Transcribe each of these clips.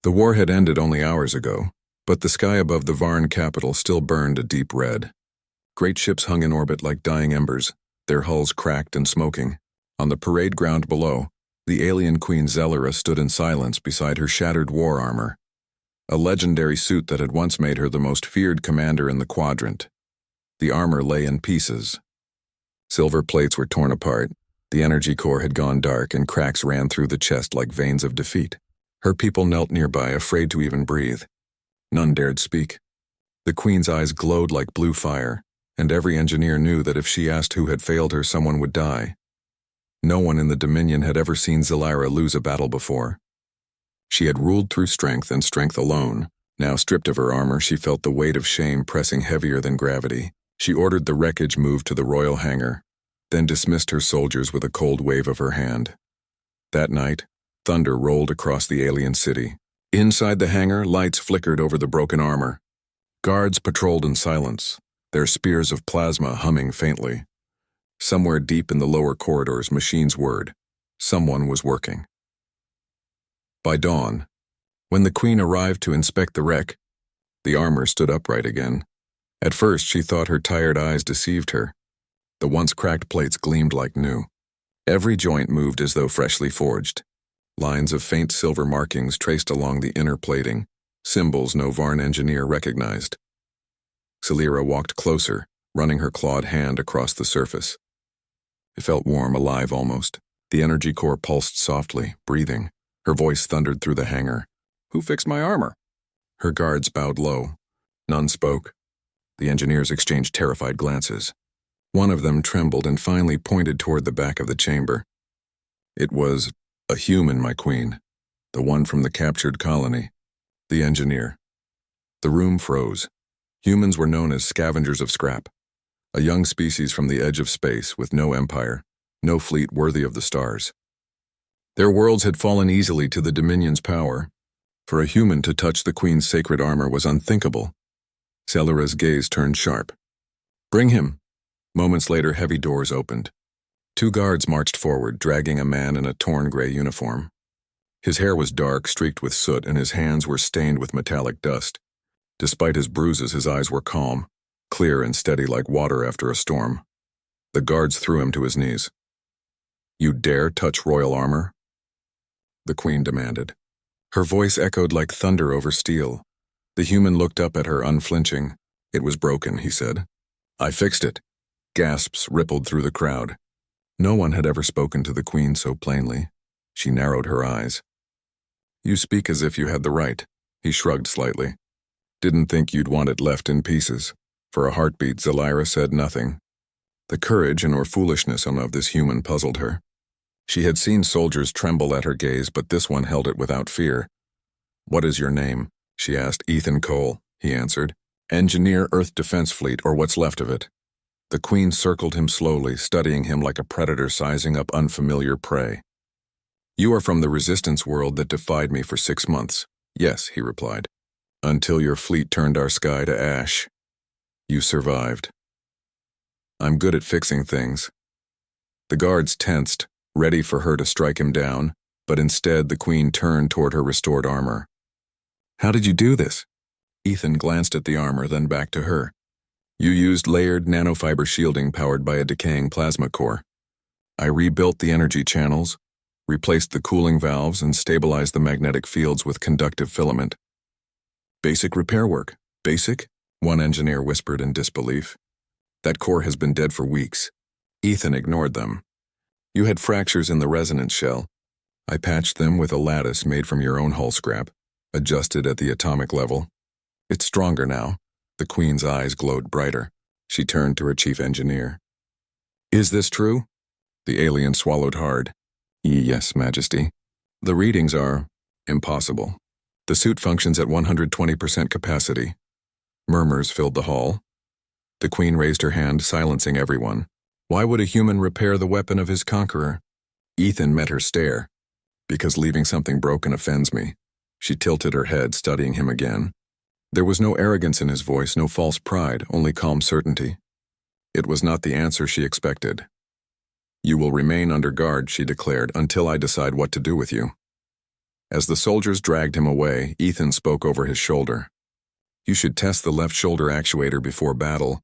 The war had ended only hours ago, but the sky above the Varn capital still burned a deep red. Great ships hung in orbit like dying embers, their hulls cracked and smoking. On the parade ground below, the alien Queen Zellara stood in silence beside her shattered war armor, a legendary suit that had once made her the most feared commander in the quadrant. The armor lay in pieces. Silver plates were torn apart, the energy core had gone dark, and cracks ran through the chest like veins of defeat. Her people knelt nearby, afraid to even breathe. None dared speak. The Queen's eyes glowed like blue fire, and every engineer knew that if she asked who had failed her, someone would die. No one in the Dominion had ever seen Zellara lose a battle before. She had ruled through strength and strength alone. Now, stripped of her armor, she felt the weight of shame pressing heavier than gravity. She ordered the wreckage moved to the royal hangar, then dismissed her soldiers with a cold wave of her hand. That night, thunder rolled across the alien city. Inside the hangar, lights flickered over the broken armor. Guards patrolled in silence, their spears of plasma humming faintly. Somewhere deep in the lower corridors, machines whirred. Someone was working. By dawn, when the Queen arrived to inspect the wreck, the armor stood upright again. At first, she thought her tired eyes deceived her. The once cracked plates gleamed like new. Every joint moved as though freshly forged. Lines of faint silver markings traced along the inner plating, symbols no Varn engineer recognized. Zellara walked closer, running her clawed hand across the surface. It felt warm, alive almost. The energy core pulsed softly, breathing. Her voice thundered through the hangar. "Who fixed my armor?" Her guards bowed low. None spoke. The engineers exchanged terrified glances. One of them trembled and finally pointed toward the back of the chamber. "It was a human, my queen. The one from the captured colony. The engineer." The room froze. Humans were known as scavengers of scrap. A young species from the edge of space with no empire, no fleet worthy of the stars. Their worlds had fallen easily to the Dominion's power. For a human to touch the Queen's sacred armor was unthinkable. Zellara's gaze turned sharp. "Bring him." Moments later, heavy doors opened. Two guards marched forward, dragging a man in a torn gray uniform. His hair was dark, streaked with soot, and his hands were stained with metallic dust. Despite his bruises, his eyes were calm, clear and steady like water after a storm. The guards threw him to his knees. "You dare touch royal armor?" the Queen demanded. Her voice echoed like thunder over steel. The human looked up at her, unflinching. "It was broken," he said. "I fixed it." Gasps rippled through the crowd. No one had ever spoken to the Queen so plainly. She narrowed her eyes. "You speak as if you had the right." He shrugged slightly. "Didn't think you'd want it left in pieces." For a heartbeat, Zellara said nothing. The courage and or foolishness of this human puzzled her. She had seen soldiers tremble at her gaze, but this one held it without fear. "What is your name?" she asked. "Ethan Cole," he answered. "Engineer, Earth Defense Fleet, or what's left of it." The Queen circled him slowly, studying him like a predator sizing up unfamiliar prey. "You are from the Resistance world that defied me for 6 months." "Yes," he replied. "Until your fleet turned our sky to ash. You survived." "I'm good at fixing things." The guards tensed, ready for her to strike him down, but instead the Queen turned toward her restored armor. "How did you do this?" Ethan glanced at the armor, then back to her. "You used layered nanofiber shielding powered by a decaying plasma core. I rebuilt the energy channels, replaced the cooling valves, and stabilized the magnetic fields with conductive filament." "Basic repair work." "Basic?" one engineer whispered in disbelief. "That core has been dead for weeks." Ethan ignored them. "You had fractures in the resonance shell. I patched them with a lattice made from your own hull scrap, adjusted at the atomic level. It's stronger now." The Queen's eyes glowed brighter. She turned to her chief engineer. "Is this true?" The alien swallowed hard. "Yes, Majesty. The readings are impossible. The suit functions at 120% capacity." Murmurs filled the hall. The Queen raised her hand, silencing everyone. Why would a human repair the weapon of his conqueror? Ethan met her stare. "Because leaving something broken offends me." She tilted her head, studying him again. There was no arrogance in his voice, no false pride, only calm certainty. It was not the answer she expected. "You will remain under guard," she declared, "until I decide what to do with you." As the soldiers dragged him away, Ethan spoke over his shoulder. "You should test the left shoulder actuator before battle.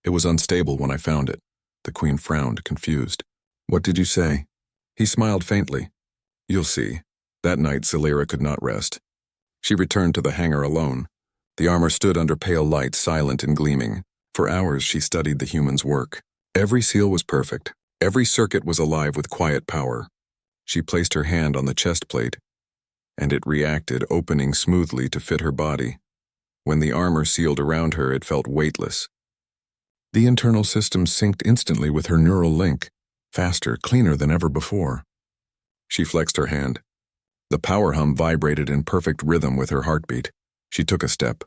It was unstable when I found it." The Queen frowned, confused. "What did you say?" He smiled faintly. "You'll see." That night, Celera could not rest. She returned to the hangar alone. The armor stood under pale light, silent and gleaming. For hours she studied the human's work. Every seal was perfect. Every circuit was alive with quiet power. She placed her hand on the chest plate, and it reacted, opening smoothly to fit her body. When the armor sealed around her, it felt weightless. The internal system synced instantly with her neural link, faster, cleaner than ever before. She flexed her hand. The power hum vibrated in perfect rhythm with her heartbeat. She took a step,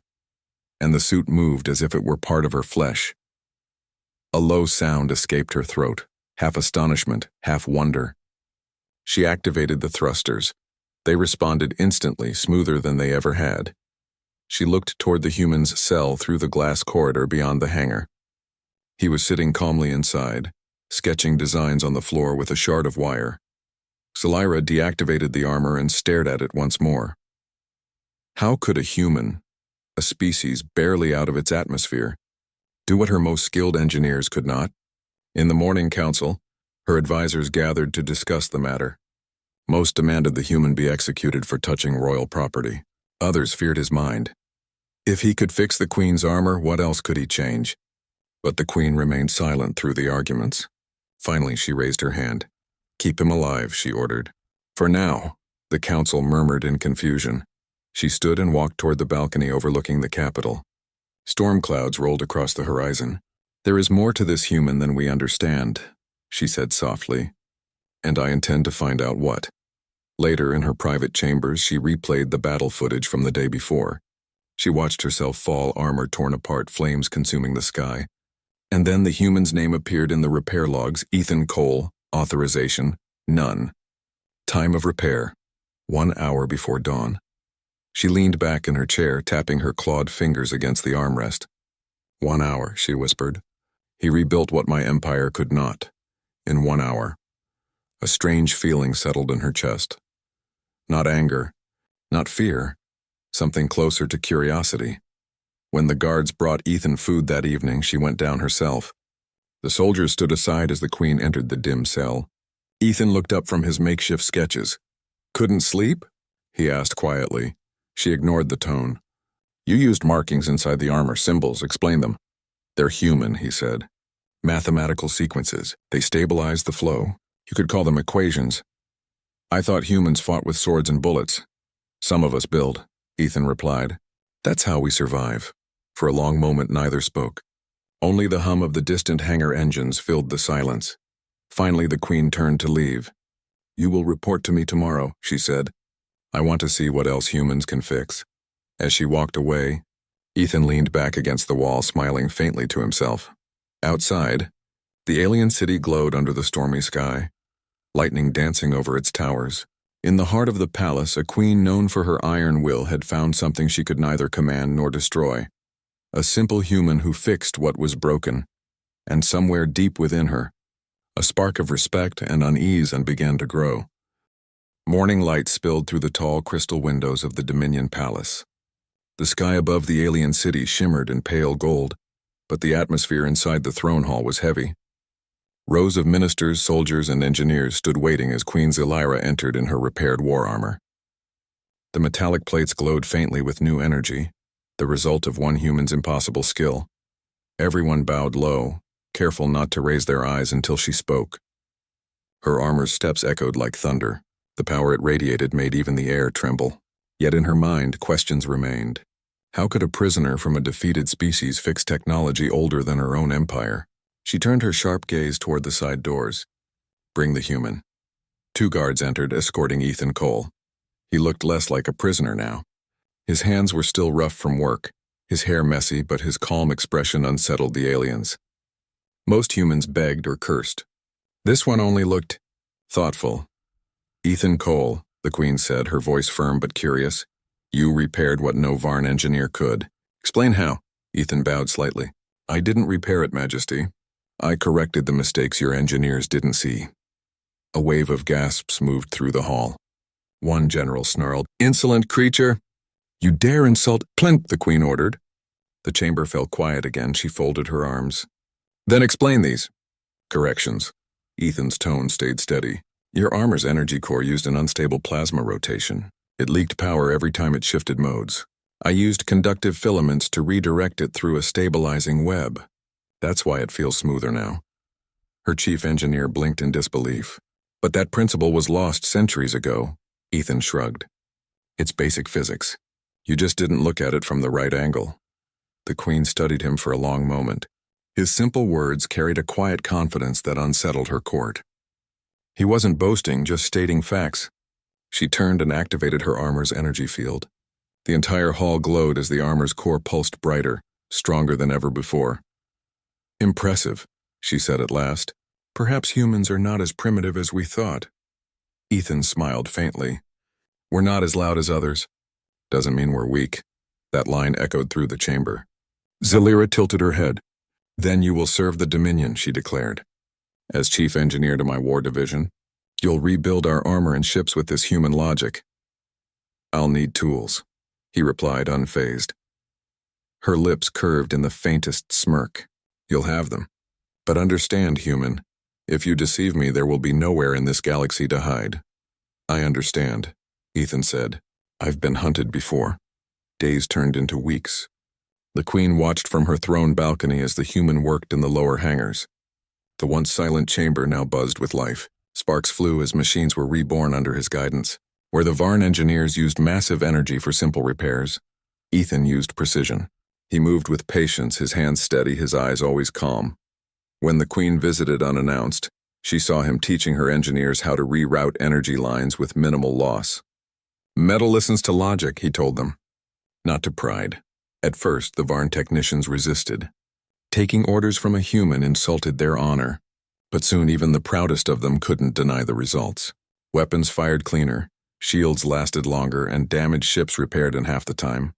and the suit moved as if it were part of her flesh. A low sound escaped her throat, half astonishment, half wonder. She activated the thrusters. They responded instantly, smoother than they ever had. She looked toward the human's cell through the glass corridor beyond the hangar. He was sitting calmly inside, sketching designs on the floor with a shard of wire. Celera deactivated the armor and stared at it once more. How could a human, a species barely out of its atmosphere, do what her most skilled engineers could not? In the morning council, her advisors gathered to discuss the matter. Most demanded the human be executed for touching royal property. Others feared his mind. If he could fix the Queen's armor, what else could he change? But the Queen remained silent through the arguments. Finally, she raised her hand. "Keep him alive," she ordered. "For now," the council murmured in confusion. She stood and walked toward the balcony overlooking the capital. Storm clouds rolled across the horizon. "There is more to this human than we understand," she said softly, "and I intend to find out what." Later, in her private chambers, she replayed the battle footage from the day before. She watched herself fall, armor torn apart, flames consuming the sky. And then the human's name appeared in the repair logs: Ethan Cole, authorization, none. Time of repair, 1 hour before dawn. She leaned back in her chair, tapping her clawed fingers against the armrest. 1 hour, she whispered. He rebuilt what my empire could not. In 1 hour. A strange feeling settled in her chest. Not anger, not fear, something closer to curiosity. When the guards brought Ethan food that evening, she went down herself. The soldiers stood aside as the Queen entered the dim cell. Ethan looked up from his makeshift sketches. "Couldn't sleep?" he asked quietly. She ignored the tone. "You used markings inside the armor, symbols, explain them." "They're human," he said. "Mathematical sequences. They stabilize the flow. You could call them equations. I thought humans fought with swords and bullets." "Some of us build," Ethan replied. "That's how we survive." For a long moment, neither spoke. Only the hum of the distant hangar engines filled the silence. Finally, the Queen turned to leave. "You will report to me tomorrow," she said. "I want to see what else humans can fix." As she walked away, Ethan leaned back against the wall, smiling faintly to himself. Outside, the alien city glowed under the stormy sky, lightning dancing over its towers. In the heart of the palace, a queen known for her iron will had found something she could neither command nor destroy. A simple human who fixed what was broken, and somewhere deep within her, a spark of respect and unease began to grow. Morning light spilled through the tall crystal windows of the Dominion Palace. The sky above the alien city shimmered in pale gold, but the atmosphere inside the throne hall was heavy. Rows of ministers, soldiers, and engineers stood waiting as Queen Zelira entered in her repaired war armor. The metallic plates glowed faintly with new energy, the result of one human's impossible skill. Everyone bowed low, careful not to raise their eyes until she spoke. Her armor's steps echoed like thunder. The power it radiated made even the air tremble. Yet in her mind, questions remained. How could a prisoner from a defeated species fix technology older than her own empire? She turned her sharp gaze toward the side doors. "Bring the human." 2 guards entered, escorting Ethan Cole. He looked less like a prisoner now. His hands were still rough from work, his hair messy, but his calm expression unsettled the aliens. Most humans begged or cursed. This one only looked thoughtful. "Ethan Cole," the Queen said, her voice firm but curious. "You repaired what no Varn engineer could. Explain how." Ethan bowed slightly. "I didn't repair it, Majesty. I corrected the mistakes your engineers didn't see." A wave of gasps moved through the hall. One general snarled, "Insolent creature! You dare insult—" "Plink," the Queen ordered. The chamber fell quiet again. She folded her arms. "Then explain these." "Corrections." Ethan's tone stayed steady. "Your armor's energy core used an unstable plasma rotation. It leaked power every time it shifted modes. I used conductive filaments to redirect it through a stabilizing web. That's why it feels smoother now." Her chief engineer blinked in disbelief. "But that principle was lost centuries ago." Ethan shrugged. "It's basic physics. You just didn't look at it from the right angle." The Queen studied him for a long moment. His simple words carried a quiet confidence that unsettled her court. He wasn't boasting, just stating facts. She turned and activated her armor's energy field. The entire hall glowed as the armor's core pulsed brighter, stronger than ever before. "Impressive," she said at last. "Perhaps humans are not as primitive as we thought." Ethan smiled faintly. "We're not as loud as others. Doesn't mean we're weak." That line echoed through the chamber. Zalira tilted her head. "Then you will serve the Dominion," she declared. "As chief engineer to my war division, you'll rebuild our armor and ships with this human logic." "I'll need tools," he replied, unfazed. Her lips curved in the faintest smirk. "You'll have them. But understand, human, if you deceive me, there will be nowhere in this galaxy to hide." "I understand," Ethan said. "I've been hunted before." Days turned into weeks. The Queen watched from her throne balcony as the human worked in the lower hangars. The once silent chamber now buzzed with life. Sparks flew as machines were reborn under his guidance. Where the Varn engineers used massive energy for simple repairs, Ethan used precision. He moved with patience, his hands steady, his eyes always calm. When the Queen visited unannounced, she saw him teaching her engineers how to reroute energy lines with minimal loss. "Metal listens to logic," he told them, not to pride. At first, the Varn technicians resisted. Taking orders from a human insulted their honor, but soon even the proudest of them couldn't deny the results. Weapons fired cleaner, shields lasted longer, and damaged ships repaired in half the time.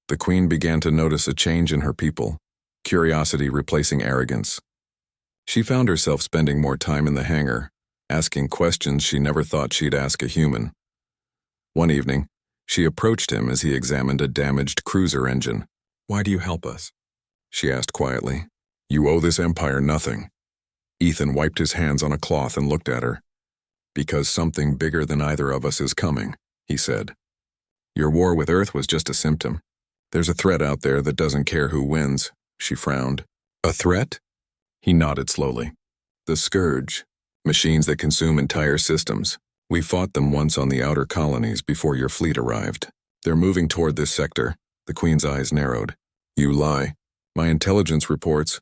The Queen began to notice a change in her people, curiosity replacing arrogance. She found herself spending more time in the hangar, asking questions she never thought she'd ask a human. One evening, she approached him as he examined a damaged cruiser engine. "Why do you help us?" she asked quietly. "You owe this empire nothing." Ethan wiped his hands on a cloth and looked at her. "Because something bigger than either of us is coming," he said. "Your war with Earth was just a symptom. There's a threat out there that doesn't care who wins," she frowned. "A threat?" He nodded slowly. "The Scourge. Machines that consume entire systems. We fought them once on the outer colonies before your fleet arrived. They're moving toward this sector." The Queen's eyes narrowed. "You lie. My intelligence reports—"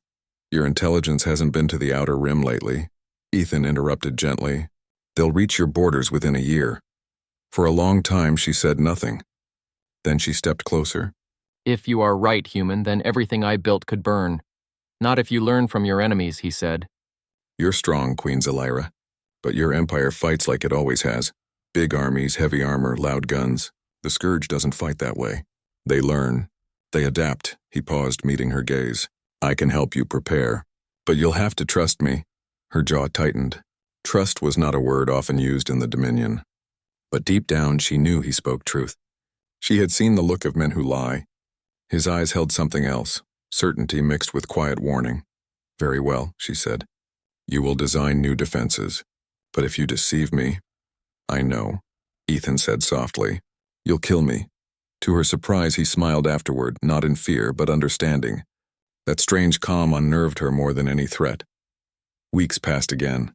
"Your intelligence hasn't been to the outer rim lately," Ethan interrupted gently. "They'll reach your borders within a year." For a long time she said nothing. Then she stepped closer. "If you are right, human, then everything I built could burn. Not if you learn from your enemies," he said. "You're strong, Queen Zalira. But your empire fights like it always has. Big armies, heavy armor, loud guns. The Scourge doesn't fight that way. They learn. They adapt." He paused, meeting her gaze. "I can help you prepare. But you'll have to trust me." Her jaw tightened. Trust was not a word often used in the Dominion. But deep down she knew he spoke truth. She had seen the look of men who lie. His eyes held something else, certainty mixed with quiet warning. "Very well," she said. "You will design new defenses. But if you deceive me—" "I know," Ethan said softly. "You'll kill me." To her surprise, he smiled afterward, not in fear, but understanding. That strange calm unnerved her more than any threat. Weeks passed again.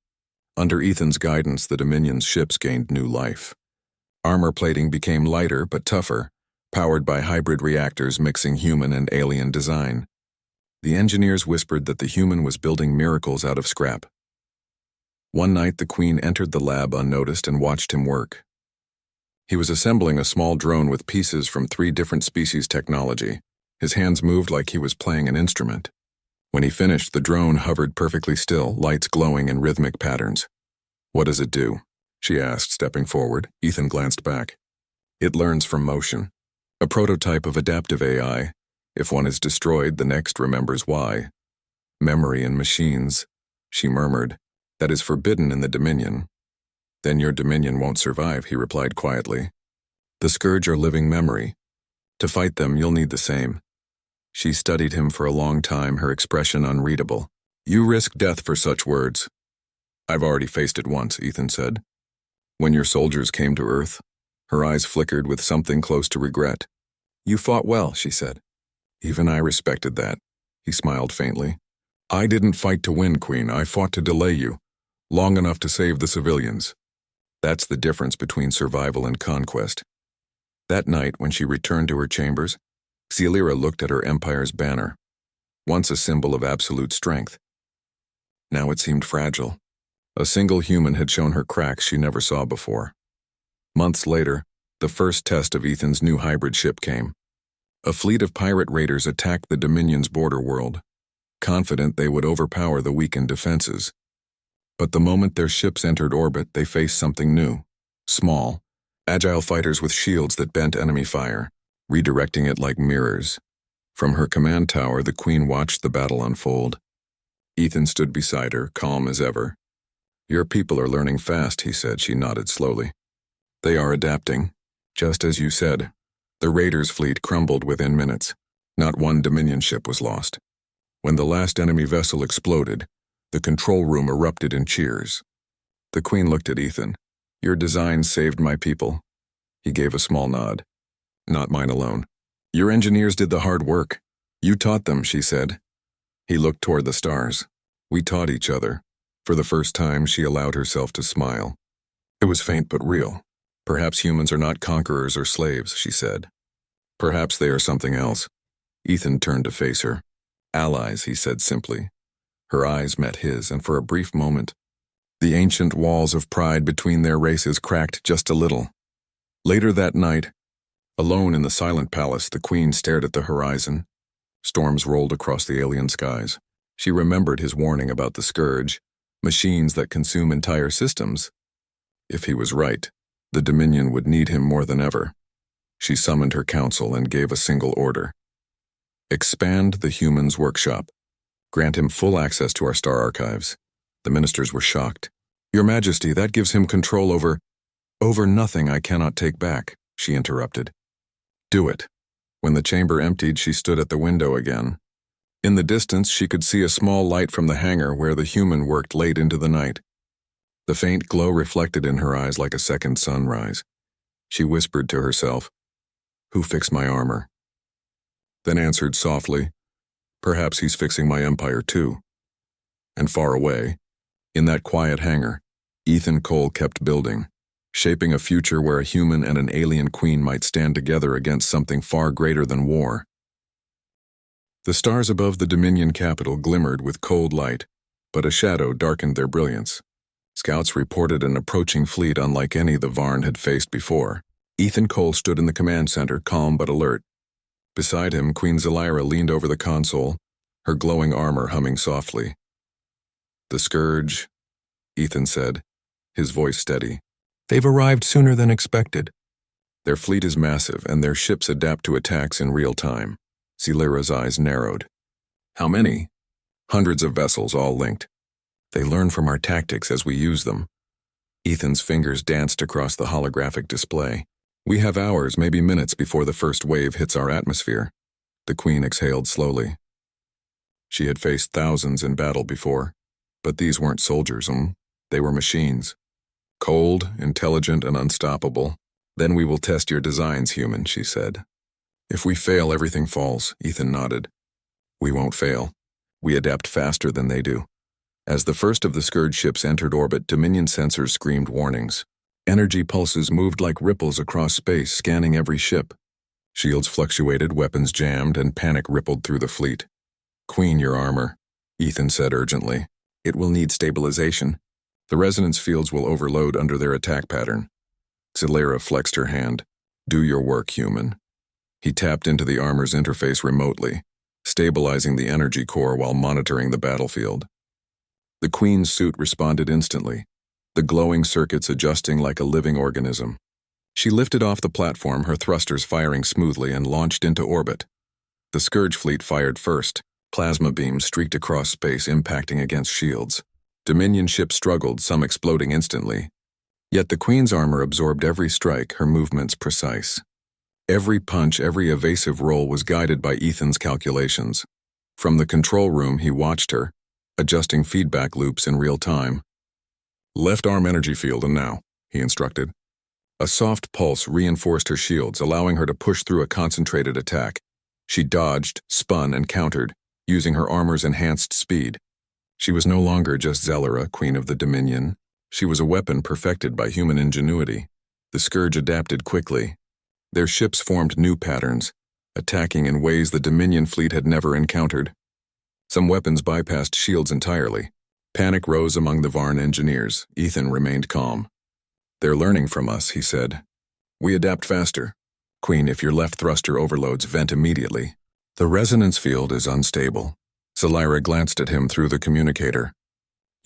Under Ethan's guidance, the Dominion's ships gained new life. Armor plating became lighter but tougher, powered by hybrid reactors mixing human and alien design. The engineers whispered that the human was building miracles out of scrap. One night, the Queen entered the lab unnoticed and watched him work. He was assembling a small drone with pieces from 3 different species technology. His hands moved like he was playing an instrument. When he finished, the drone hovered perfectly still, lights glowing in rhythmic patterns. "What does it do?" she asked, stepping forward. Ethan glanced back. "It learns from motion. A prototype of adaptive AI. If one is destroyed, the next remembers why. Memory in machines," she murmured. "That is forbidden in the Dominion." Then your Dominion won't survive, he replied quietly. The Scourge are living memory. To fight them, you'll need the same. She studied him for a long time, her expression unreadable. You risk death for such words. I've already faced it once, Ethan said. When your soldiers came to Earth, her eyes flickered with something close to regret. You fought well, she said. Even I respected that. He smiled faintly. I didn't fight to win, Queen. I fought to delay you, long enough to save the civilians. That's the difference between survival and conquest. That night, when she returned to her chambers, Celira looked at her empire's banner, once a symbol of absolute strength. Now it seemed fragile. A single human had shown her cracks she never saw before. Months later, the first test of Ethan's new hybrid ship came. A fleet of pirate raiders attacked the Dominion's border world, confident they would overpower the weakened defenses. But the moment their ships entered orbit, they faced something new. Small, agile fighters with shields that bent enemy fire, redirecting it like mirrors. From her command tower, the Queen watched the battle unfold. Ethan stood beside her, calm as ever. Your people are learning fast, he said. She nodded slowly. They are adapting. Just as you said, the Raiders' fleet crumbled within minutes. Not one Dominion ship was lost. When the last enemy vessel exploded, the control room erupted in cheers. The Queen looked at Ethan. Your design saved my people. He gave a small nod. Not mine alone. Your engineers did the hard work. You taught them, she said. He looked toward the stars. We taught each other. For the first time, she allowed herself to smile. It was faint but real. Perhaps humans are not conquerors or slaves, she said. Perhaps they are something else. Ethan turned to face her. Allies, he said simply. Her eyes met his, and for a brief moment, the ancient walls of pride between their races cracked just a little. Later that night, alone in the silent palace, the Queen stared at the horizon. Storms rolled across the alien skies. She remembered his warning about the Scourge, machines that consume entire systems. If he was right, the Dominion would need him more than ever. She summoned her council and gave a single order. Expand the Humans' Workshop. Grant him full access to our star archives. The ministers were shocked. Your Majesty, that gives him control over nothing I cannot take back, she interrupted. Do it. When the chamber emptied, she stood at the window again. In the distance, she could see a small light from the hangar where the human worked late into the night. The faint glow reflected in her eyes like a second sunrise. She whispered to herself, Who fixed my armor? Then answered softly, Perhaps he's fixing my empire too. And far away, in that quiet hangar, Ethan Cole kept building, shaping a future where a human and an alien queen might stand together against something far greater than war. The stars above the Dominion capital glimmered with cold light, but a shadow darkened their brilliance. Scouts reported an approaching fleet unlike any the Varn had faced before. Ethan Cole stood in the command center, calm but alert. Beside him, Queen Zelira leaned over the console, her glowing armor humming softly. The Scourge, Ethan said, his voice steady. They've arrived sooner than expected. Their fleet is massive, and their ships adapt to attacks in real time. Zelira's eyes narrowed. How many? Hundreds of vessels, all linked. They learn from our tactics as we use them. Ethan's fingers danced across the holographic display. We have hours, maybe minutes, before the first wave hits our atmosphere. The Queen exhaled slowly. She had faced thousands in battle before, but these weren't soldiers, they were machines. Cold, intelligent, and unstoppable. Then we will test your designs, human, she said. If we fail, everything falls, Ethan nodded. We won't fail. We adapt faster than they do. As the first of the Scourge ships entered orbit, Dominion sensors screamed warnings. Energy pulses moved like ripples across space, scanning every ship. Shields fluctuated, weapons jammed, and panic rippled through the fleet. Queen, your armor, Ethan said urgently. It will need stabilization. The resonance fields will overload under their attack pattern. Zelira flexed her hand. Do your work, human. He tapped into the armor's interface remotely, stabilizing the energy core while monitoring the battlefield. The Queen's suit responded instantly, the glowing circuits adjusting like a living organism. She lifted off the platform, her thrusters firing smoothly, and launched into orbit. The Scourge fleet fired first. Plasma beams streaked across space, impacting against shields. Dominion ships struggled, some exploding instantly. Yet the Queen's armor absorbed every strike, her movements precise. Every punch, every evasive roll was guided by Ethan's calculations. From the control room, he watched her, adjusting feedback loops in real time. "Left arm energy field, and now," he instructed. A soft pulse reinforced her shields, allowing her to push through a concentrated attack. She dodged, spun, and countered, using her armor's enhanced speed. She was no longer just Zelera, Queen of the Dominion. She was a weapon perfected by human ingenuity. The Scourge adapted quickly. Their ships formed new patterns, attacking in ways the Dominion fleet had never encountered. Some weapons bypassed shields entirely. Panic rose among the Varn engineers. Ethan remained calm. "They're learning from us," he said. "We adapt faster. Queen, if your left thruster overloads, vent immediately. The resonance field is unstable." Zelira glanced at him through the communicator.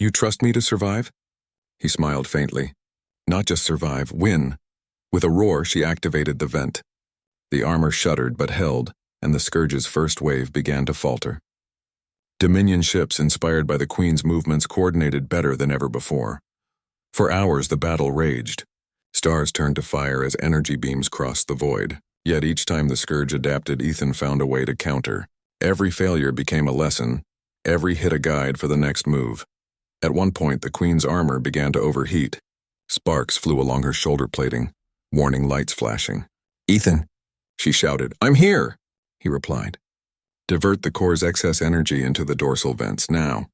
"You trust me to survive?" He smiled faintly. "Not just survive, win." With a roar, she activated the vent. The armor shuddered but held, and the Scourge's first wave began to falter. Dominion ships, inspired by the Queen's movements, coordinated better than ever before. For hours, the battle raged. Stars turned to fire as energy beams crossed the void. Yet each time the Scourge adapted, Ethan found a way to counter. Every failure became a lesson, every hit a guide for the next move. At one point, the Queen's armor began to overheat. Sparks flew along her shoulder plating, warning lights flashing. "Ethan," she shouted. "I'm here," he replied. "Divert the core's excess energy into the dorsal vents now."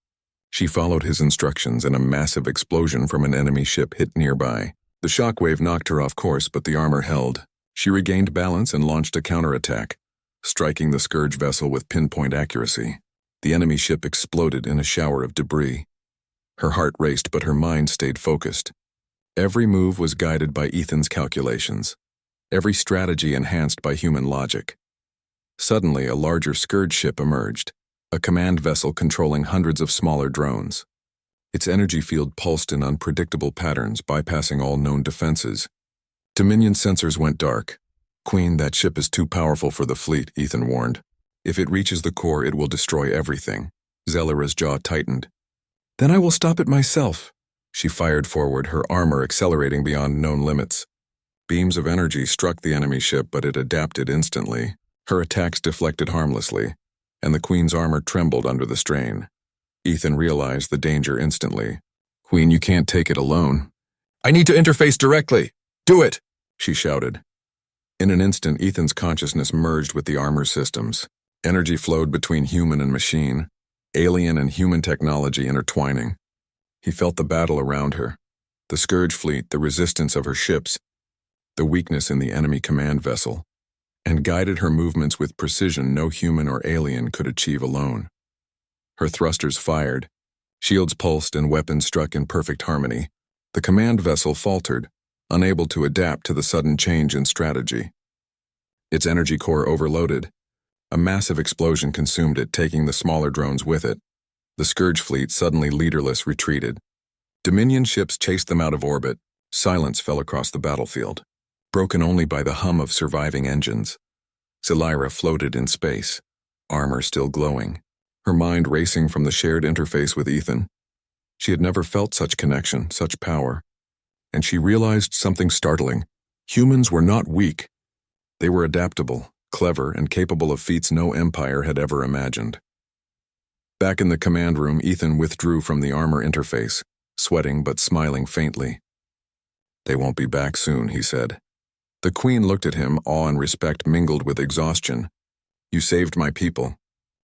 She followed his instructions, and a massive explosion from an enemy ship hit nearby. The shockwave knocked her off course, but the armor held. She regained balance and launched a counterattack, striking the Scourge vessel with pinpoint accuracy. The enemy ship exploded in a shower of debris. Her heart raced, but her mind stayed focused. Every move was guided by Ethan's calculations, every strategy enhanced by human logic. Suddenly, a larger Scourge ship emerged, a command vessel controlling hundreds of smaller drones. Its energy field pulsed in unpredictable patterns, bypassing all known defenses. Dominion sensors went dark. "Queen, that ship is too powerful for the fleet," Ethan warned. "If it reaches the core, it will destroy everything." Zelira's jaw tightened. "Then I will stop it myself." She fired forward, her armor accelerating beyond known limits. Beams of energy struck the enemy ship, but it adapted instantly. Her attacks deflected harmlessly, and the Queen's armor trembled under the strain. Ethan realized the danger instantly. "Queen, you can't take it alone." "I need to interface directly. Do it," she shouted. In an instant, Ethan's consciousness merged with the armor systems. Energy flowed between human and machine, alien and human technology intertwining. He felt the battle around her, the Scourge fleet, the resistance of her ships, the weakness in the enemy command vessel, and guided her movements with precision no human or alien could achieve alone. Her thrusters fired, shields pulsed, and weapons struck in perfect harmony. The command vessel faltered, unable to adapt to the sudden change in strategy. Its energy core overloaded. A massive explosion consumed it, taking the smaller drones with it. The Scourge fleet, suddenly leaderless, retreated. Dominion ships chased them out of orbit. Silence fell across the battlefield, broken only by the hum of surviving engines. Zelira floated in space, armor still glowing, her mind racing from the shared interface with Ethan. She had never felt such connection, such power. And she realized something startling. Humans were not weak. They were adaptable, clever, and capable of feats no empire had ever imagined. Back in the command room, Ethan withdrew from the armor interface, sweating but smiling faintly. "They won't be back soon," he said. The Queen looked at him, awe and respect mingled with exhaustion. "You saved my people,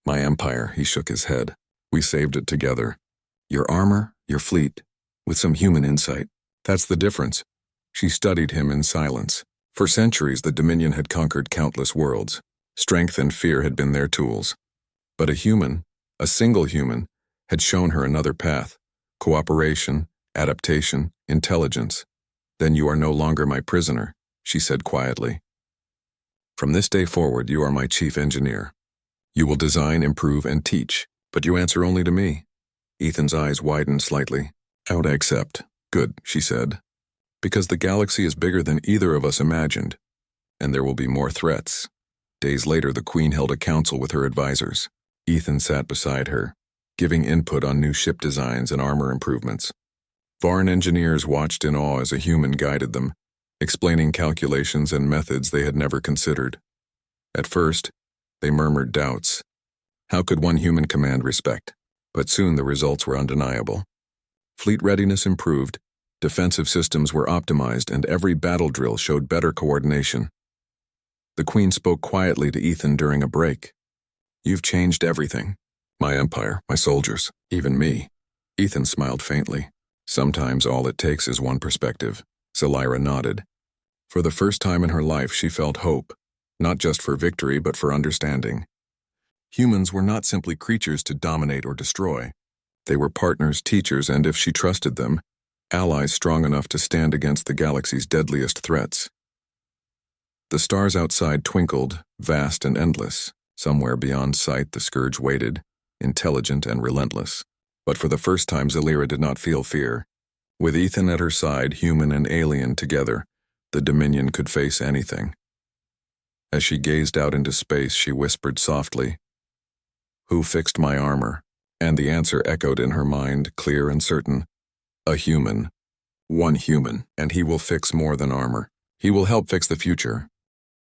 my empire," he shook his head. "We saved it together. Your armor, your fleet, with some human insight. That's the difference." She studied him in silence. For centuries, the Dominion had conquered countless worlds. Strength and fear had been their tools. But a human, a single human, had shown her another path: cooperation, adaptation, intelligence. "Then you are no longer my prisoner," she said quietly. "From this day forward, you are my chief engineer. You will design, improve, and teach, but you answer only to me." Ethan's eyes widened slightly. "I would accept." "Good," she said. "Because the galaxy is bigger than either of us imagined, and there will be more threats." Days later, the Queen held a council with her advisors. Ethan sat beside her, giving input on new ship designs and armor improvements. Varn engineers watched in awe as a human guided them, explaining calculations and methods they had never considered. At first, they murmured doubts. How could one human command respect? But soon the results were undeniable. Fleet readiness improved, defensive systems were optimized, and every battle drill showed better coordination. The Queen spoke quietly to Ethan during a break. "You've changed everything. My empire, my soldiers, even me." Ethan smiled faintly. "Sometimes all it takes is one perspective." Zelira nodded. For the first time in her life, she felt hope, not just for victory but for understanding. Humans were not simply creatures to dominate or destroy. They were partners, teachers, and if she trusted them, allies strong enough to stand against the galaxy's deadliest threats. The stars outside twinkled, vast and endless. Somewhere beyond sight the scourge waited, intelligent and relentless. But for the first time Zelira did not feel fear. With Ethan at her side, human and alien together, the Dominion could face anything. As she gazed out into space, she whispered softly, "Who fixed my armor?" And the answer echoed in her mind, clear and certain. "A human. One human, and he will fix more than armor. He will help fix the future."